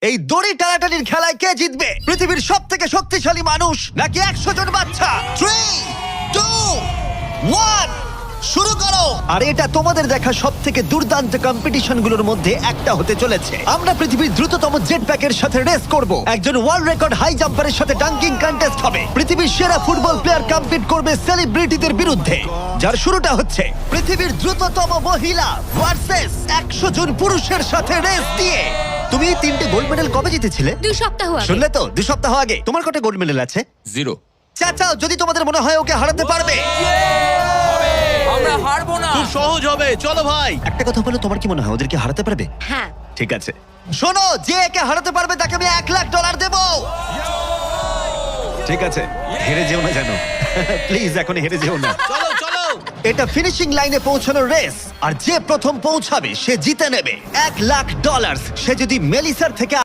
এই দড়ি টানাটানির খেলায় কে জিতবে? পৃথিবীর সব থেকে শক্তিশালী মানুষ নাকি 100 জন বাচ্চা? 3, 2, 1 শুরু করো। আর এটা তোমাদের দেখা সব থেকে দুর্দান্ত কম্পিটিশনগুলোর মধ্যে একটা হতে চলেছে। আমরা পৃথিবীর দ্রুততম জেট প্যাকের সাথে রেস করব। একজন ওয়ার্ল্ড রেকর্ড হাই জাম্পারের সাথে ডাঙ্কিং কন্টেস্ট হবে। পৃথিবীর সেরা ফুটবল প্লেয়ার কম্পিট করবে সেলিব্রিটিদের বিরুদ্ধে। যার শুরুটা হচ্ছে পৃথিবীর দ্রুততম মহিলা ভার্সেস 100 জন পুরুষের সাথে রেস দিয়ে। তুমি এই 3টে গোল্ড মেডেল কবে জিতেছিলে? 2 সপ্তাহ আগে। শুনলে তো, 2 সপ্তাহ আগে। তোমার কটা গোল্ড মেডেল আছে? 0। চাচাও যদি তোমাদের মনে হয় ওকে হারাতে পারবে। আমরা হারবো না। খুব সহজ হবে, চলো ভাই। একটা কথা বলো, তোমার কি মনে হয় ওদেরকে হারাতে পারবে? হ্যাঁ। ঠিক আছে, শোনো, যে একে হারাতে পারবে তাকে আমি $1,00,000 দেব। ঠিক আছে, হেরে যেও না জানো। প্লিজ এখন হেরে যেও না। চলো চলো। এটা ফিনিশিং লাইনে পৌঁছানোর রেস, আর যে প্রথম পৌঁছাবে সে জিতে নেবে $1,00,000। সে যদি মেলিসার থেকে